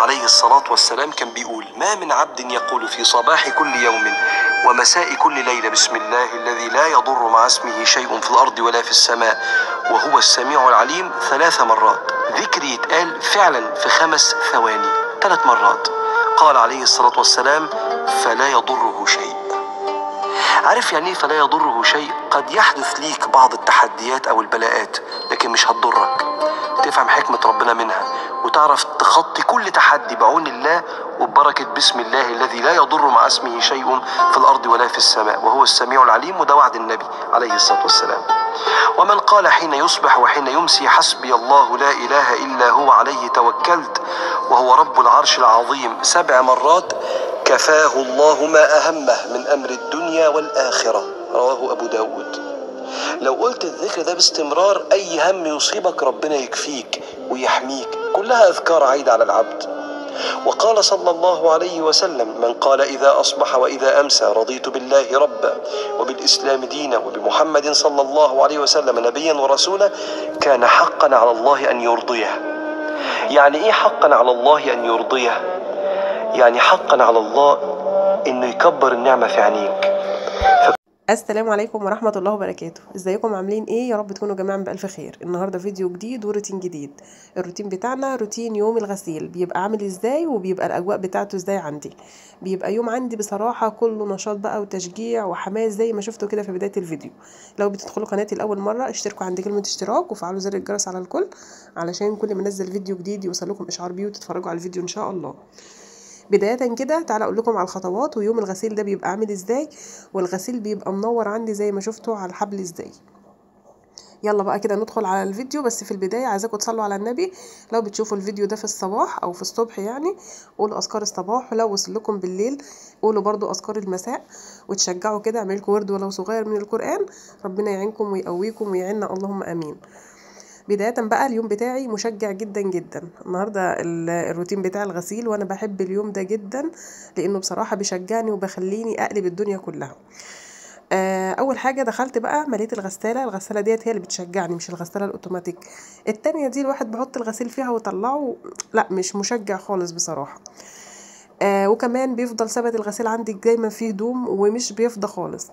عليه الصلاة والسلام كان بيقول: ما من عبد يقول في صباح كل يوم ومساء كل ليلة بسم الله الذي لا يضر مع اسمه شيء في الأرض ولا في السماء وهو السميع العليم 3 مرات. ذكر يتقال فعلا في 5 ثواني 3 مرات. قال عليه الصلاة والسلام: فلا يضره شيء. عارف يعني ايه فلا يضره شيء؟ قد يحدث ليك بعض التحديات او البلاءات لكن مش هتضرك. تفهم حكمة ربنا منها وتعرف تخطي كل تحدي بعون الله وببركة بسم الله الذي لا يضر مع اسمه شيء في الأرض ولا في السماء وهو السميع العليم. وده وعد النبي عليه الصلاة والسلام. ومن قال حين يصبح وحين يمسي: حسبي الله لا إله إلا هو عليه توكلت وهو رب العرش العظيم 7 مرات كفاه الله ما أهمه من أمر الدنيا والآخرة. رواه أبو داود. لو قلت الذكر ده باستمرار أي هم يصيبك ربنا يكفيك ويحميك. كلها أذكار عايدة على العبد. وقال صلى الله عليه وسلم: من قال إذا أصبح وإذا أمسى: رضيت بالله ربا وبالإسلام دينا وبمحمد صلى الله عليه وسلم نبيا ورسولا كان حقا على الله أن يرضيه. يعني إيه حقا على الله أن يرضيه؟ يعني حقا على الله إنه يكبر النعمة في عينيك. السلام عليكم ورحمة الله وبركاته. ازيكم عاملين ايه؟ يا رب تكونوا جميعا بألف خير. النهاردة فيديو جديد وروتين جديد. الروتين بتاعنا روتين يوم الغسيل بيبقى عامل ازاي وبيبقى الأجواء بتاعته ازاي عندي. بيبقى يوم عندي بصراحة كله نشاط بقى وتشجيع وحماس زي ما شفتوا كده في بداية الفيديو. لو بتدخلوا قناتي لأول مرة اشتركوا عند كلمة اشتراك وفعلوا زر الجرس على الكل علشان كل ما انزل فيديو جديد يوصلكم إشعار بيه وتتفرجوا على الفيديو إن شاء الله. بداية كده تعالى اقول لكم على الخطوات ويوم الغسيل ده بيبقى عامل ازاي والغسيل بيبقى منور عندي زي ما شفتوا على الحبل ازاي. يلا بقى كده ندخل على الفيديو. بس في البداية عايزاكم تصلوا على النبي. لو بتشوفوا الفيديو ده في الصباح او في الصبح يعني قولوا اذكار الصباح، ولو وصل لكم بالليل قولوا برضو اذكار المساء وتشجعوا كده. اعملوا لكم ورد ولو صغير من القرآن. ربنا يعينكم ويقويكم ويعيننا اللهم امين. بداية بقى اليوم بتاعي مشجع جدا جدا. النهاردة الروتين بتاع الغسيل وانا بحب اليوم ده جدا لانه بصراحة بيشجعني وبخليني اقلب الدنيا كلها. اول حاجة دخلت بقى مليت الغسالة ديت هي اللي بتشجعني مش الغسالة الاوتوماتيك. التانية دي الواحد بحط الغسيل فيها ويطلعه، لا مش مشجع خالص بصراحة. وكمان بيفضل ثبت الغسيل عندك دايما فيه هدوم ومش بيفضى خالص.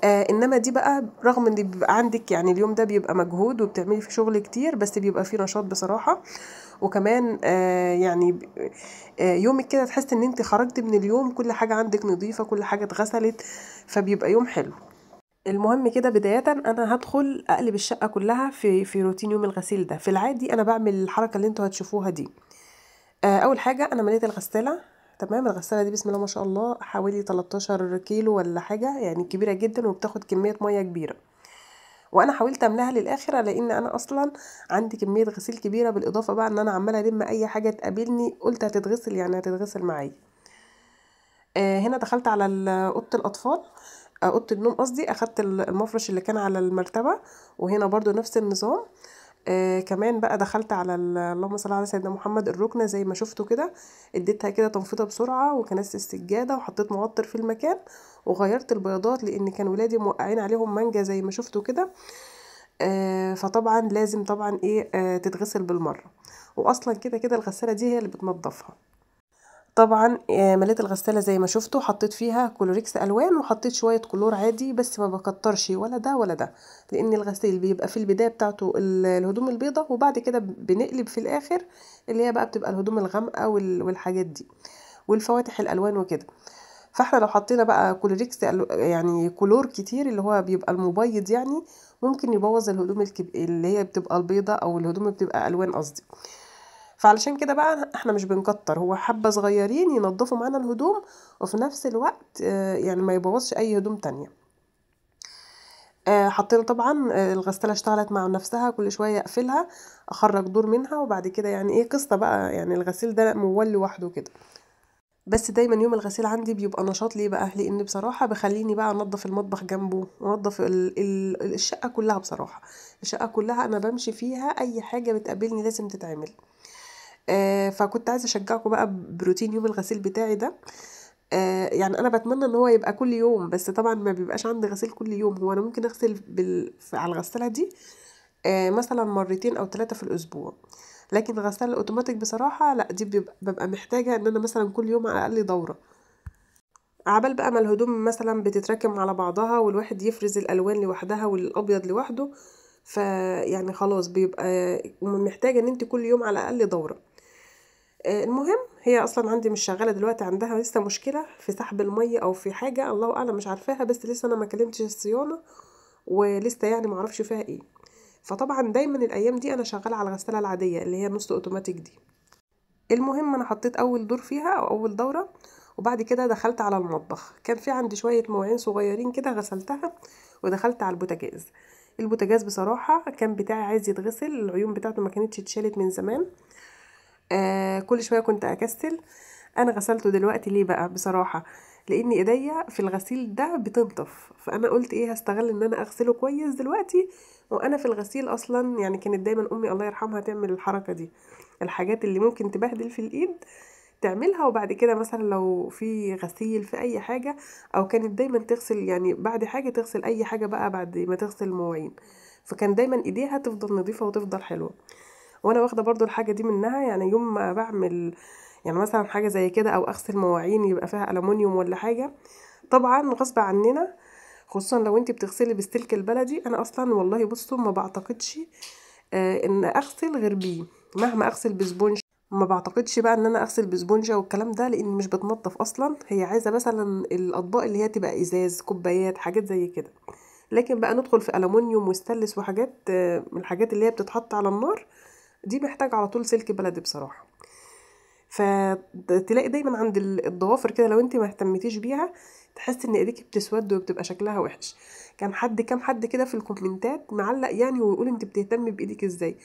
انما دي بقى رغم ان بيبقى عندك يعني اليوم ده بيبقى مجهود وبتعملي فيه شغل كتير بس بيبقى فيه نشاط بصراحة. وكمان يعني يومك كده تحس ان انت خرجت من اليوم كل حاجة عندك نظيفة كل حاجة اتغسلت فبيبقى يوم حلو. المهم كده بداية انا هدخل اقلب الشقة كلها في روتين يوم الغسيل ده. في العادي انا بعمل الحركة اللي انتوا هتشوفوها دي. اول حاجة انا مليت الغسالة تمام. الغسالة دي بسم الله ما شاء الله حوالي 13 كيلو ولا حاجة يعني كبيرة جدا وبتاخد كمية مية كبيرة. وانا حاولت املاها للاخر لان انا اصلا عندي كمية غسيل كبيرة بالاضافة بقى ان انا عمالة الم اي حاجة تقابلني قلت هتتغسل يعني هتتغسل معايا. هنا دخلت على اوضة الاطفال اوضة النوم قصدي. اخدت المفرش اللي كان على المرتبة وهنا برضو نفس النظام. كمان بقى دخلت على اللهم صل على سيدنا محمد الركنة زي ما شفتوا كده. اديتها كده تنفيضة بسرعة وكنست السجادة وحطيت موتر في المكان وغيرت البياضات لان كان ولادي موقعين عليهم مانجا زي ما شفتوا كده. فطبعا لازم طبعا ايه تتغسل بالمرة. واصلا كده كده الغسالة دي هي اللي بتنضفها. طبعا مليت الغسالة زي ما شفتوا حطيت فيها كلوريكس الوان وحطيت شوية كلور عادي بس ما بكترش ولا ده ولا ده لان الغسيل بيبقى في البداية بتاعته الهدوم البيضة وبعد كده بنقلب في الاخر اللي هي بقى بتبقى الهدوم الغامقة والحاجات دي والفواتح الالوان وكده. فاحنا لو حطينا بقى كلوريكس يعني كلور كتير اللي هو بيبقى المبيض يعني ممكن يبوظ الهدوم اللي هي بتبقى البيضة او الهدوم اللي بتبقى الوان قصدي. فعلشان كده بقى احنا مش بنكتر، هو حبة صغيرين ينظفوا معانا الهدوم وفي نفس الوقت يعني ما يبوظش اي هدوم تانية. حطينا طبعا الغسالة اشتغلت مع نفسها كل شوية اقفلها اخرج دور منها وبعد كده يعني ايه قصة بقى يعني الغسيل ده مول لوحده كده. بس دايما يوم الغسيل عندي بيبقى نشاط ليه بقى لان بصراحة بخليني بقى انضف المطبخ جنبه وانضف الشقة كلها. بصراحة الشقة كلها انا بمشي فيها اي حاجة بتقابلني لازم تتعمل. فكنت عايزه اشجعكم بقى بروتين يوم الغسيل بتاعي ده. يعني انا بتمنى ان هو يبقى كل يوم بس طبعا ما بيبقاش عندي غسيل كل يوم. هو انا ممكن اغسل على الغساله دي مثلا مرتين او 3 في الاسبوع لكن الغسالة الاوتوماتيك بصراحة لا، دي ببقى محتاجة ان انا مثلا كل يوم على الاقل دورة، عبال بقى ما الهدوم مثلا بتتراكم على بعضها والواحد يفرز الالوان لوحدها والابيض لوحده، فيعني خلاص بيبقى محتاجة ان انت كل يوم على الاقل دورة. المهم هي اصلا عندي مش شغاله دلوقتي، عندها لسه مشكله في سحب الميه او في حاجه الله اعلم مش عارفاها، بس لسه انا ما كلمتش الصيانه ولسه يعني ما اعرفش فيها ايه. فطبعا دايما الايام دي انا شغاله على الغساله العاديه اللي هي نص اوتوماتيك دي. المهم انا حطيت اول دور فيها او اول دوره، وبعد كده دخلت على المطبخ. كان في عندي شويه مواعين صغيرين كده غسلتها، ودخلت على البوتاجاز. البوتاجاز بصراحه كان بتاعي عايز يتغسل، العيون بتاعته ما كانتش اتشالت من زمان. كل شويه كنت اكسل. انا غسلته دلوقتي ليه بقى بصراحه؟ لان ايديا في الغسيل ده بتنطف، فانا قلت ايه هستغل ان انا اغسله كويس دلوقتي وانا في الغسيل. اصلا يعني كانت دايما امي الله يرحمها تعمل الحركه دي، الحاجات اللي ممكن تبهدل في الايد تعملها، وبعد كده مثلا لو في غسيل في اي حاجه، او كانت دايما تغسل يعني بعد حاجه تغسل اي حاجه بقى بعد ما تغسل المواعين، فكان دايما ايديها تفضل نظيفه وتفضل حلوه. وانا واخده برضو الحاجه دي منها، يعني يوم ما بعمل يعني مثلا حاجه زي كده او اغسل مواعين يبقى فيها ألمونيوم ولا حاجه، طبعا غصب عننا، خصوصا لو انت بتغسلي بالسلك البلدي. انا اصلا والله بصوا ما بعتقدش ان اغسل غير بيه، مهما اغسل بسبونج ما بعتقدش بقى ان انا اغسل بسبونجه والكلام ده، لان مش بتنضف اصلا. هي عايزه مثلا الاطباق اللي هي تبقى ازاز، كوبايات، حاجات زي كده. لكن بقى ندخل في ألمونيوم وستانلس وحاجات من الحاجات اللي هي بتتحط على النار، دي محتاجة على طول سلك بلدي بصراحة. فتلاقي دايما عند الضوافر كده لو انت ما اهتمتيش بيها تحس ان ايديك بتسود وبتبقى شكلها وحش. كان كام حد كده في الكومنتات معلق يعني ويقول انت بتهتمي بايدك ازاي؟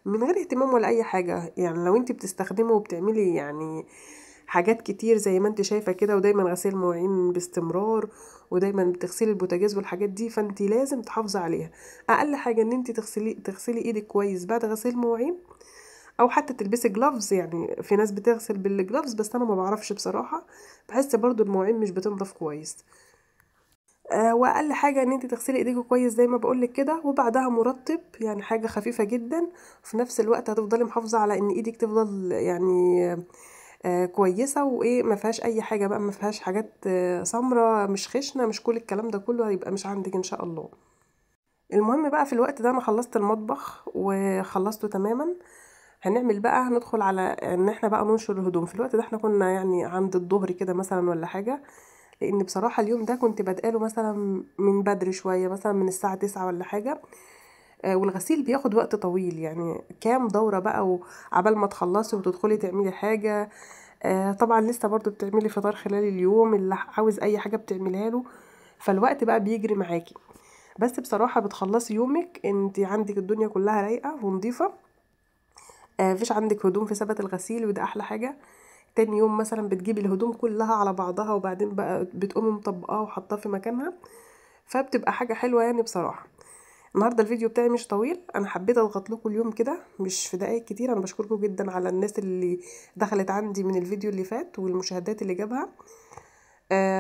من غير اهتمام ولا اي حاجة. يعني لو انت بتستخدمه وبتعملي يعني حاجات كتير زي ما انت شايفة كده، ودايما غسيل مواعين باستمرار، ودايما بتغسلي البوتاجاز والحاجات دي، فانت لازم تحافظي عليها. اقل حاجة ان انت تغسلي ايدك كويس بعد غسيل مواعين، او حتى تلبسي جلافز. يعني في ناس بتغسل بالجلافز بس انا ما بعرفش بصراحة، بحس برضو المواعين مش بتنضف كويس. واقل حاجة ان انت تغسلي ايديك كويس زي ما بقولك كده، وبعدها مرطب، يعني حاجة خفيفة جدا. في نفس الوقت هتفضلي محافظة على ان ايدك تفضل يعني كويسة، وايه ما فيهاش اي حاجة بقى، ما فيهاش حاجات سمرة، مش خشنة، مش كل الكلام ده كله هيبقى مش عندك ان شاء الله. المهم بقى في الوقت ده انا خلصت المطبخ وخلصته تماما. هنعمل بقى ندخل على ان احنا بقى ننشر الهدوم. في الوقت ده احنا كنا يعني عند الظهر كده مثلا ولا حاجة، لان بصراحة اليوم ده كنت بادئله مثلا من بدري شوية، مثلا من الساعة 9 ولا حاجة. والغسيل بياخد وقت طويل، يعني كام دورة بقى وعبال ما تخلصي وتدخلي تعملي حاجة. طبعا لسه برضو بتعملي فطار خلال اليوم، اللي عاوز اي حاجة بتعملها له، فالوقت بقى بيجري معاكي. بس بصراحة بتخلصي يومك انت عندك الدنيا كلها رايقة ونظيفة، مفيش عندك هدوم في سبت الغسيل، وده احلى حاجة. تاني يوم مثلا بتجيبي الهدوم كلها على بعضها، وبعدين بقى بتقومي مطبقاها وحطها في مكانها، فبتبقى حاجة حلوة يعني بصراحة. النهارده الفيديو بتاعي مش طويل، انا حبيت اضغط لكم اليوم كده مش في دقايق كتير. انا بشكركم جدا على الناس اللي دخلت عندي من الفيديو اللي فات والمشاهدات اللي جابها.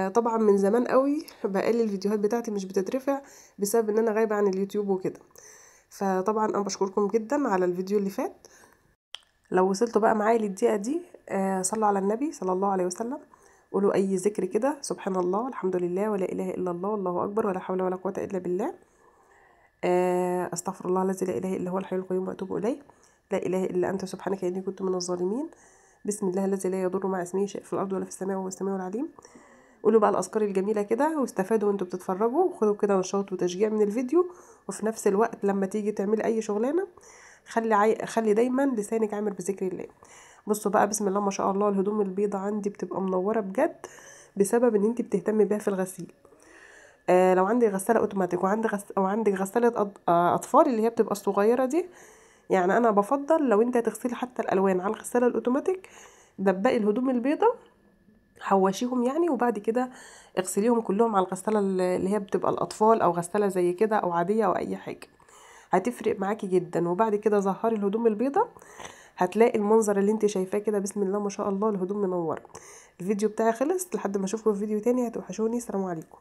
طبعا من زمان قوي بقالي الفيديوهات بتاعتي مش بتترفع بسبب ان انا غايبة عن اليوتيوب وكده. فطبعا انا بشكركم جدا على الفيديو اللي فات. لو وصلتوا بقى معايا للدقيقة دي، صلوا على النبي صلى الله عليه وسلم، قولوا اي ذكر كده، سبحان الله، الحمد لله، ولا اله الا الله، والله اكبر، ولا حول ولا قوة الا بالله. استغفر الله الذي لا اله الا هو الحي القيوم واتوب اليه. لا اله الا انت سبحانك اني كنت من الظالمين. بسم الله الذي لا يضر مع اسمه شيء في الارض ولا في السماء وهو السميع العليم. قولوا بقى الاذكار الجميله كده واستفادوا وانتوا بتتفرجوا، وخدوا كده نشاط وتشجيع من الفيديو. وفي نفس الوقت لما تيجي تعملي اي شغلانه خلي دايما لسانك عامر بذكر الله. بصوا بقى بسم الله ما شاء الله، الهدوم البيضة عندي بتبقى منورة بجد بسبب ان انت بتهتمي بيها في الغسيل. لو عندك غسالة اوتوماتيك وعندك غسالة اطفال اللي هي بتبقى الصغيرة دي، يعني انا بفضل لو انت هتغسلي حتى الالوان على الغسالة الاوتوماتيك، دبقي الهدوم البيضة، حوشيهم يعني، وبعد كده اغسليهم كلهم على الغسالة اللي هي بتبقى الاطفال، او غسالة زي كده او عادية او اي حاجة، هتفرق معاكي جدا. وبعد كده ظهري الهدوم البيضة، هتلاقي المنظر اللي انت شايفاه كده، بسم الله ما شاء الله، الهدوم منوره. الفيديو بتاعي خلص، لحد ما اشوفكم في فيديو تاني هتوحشوني. السلام عليكم.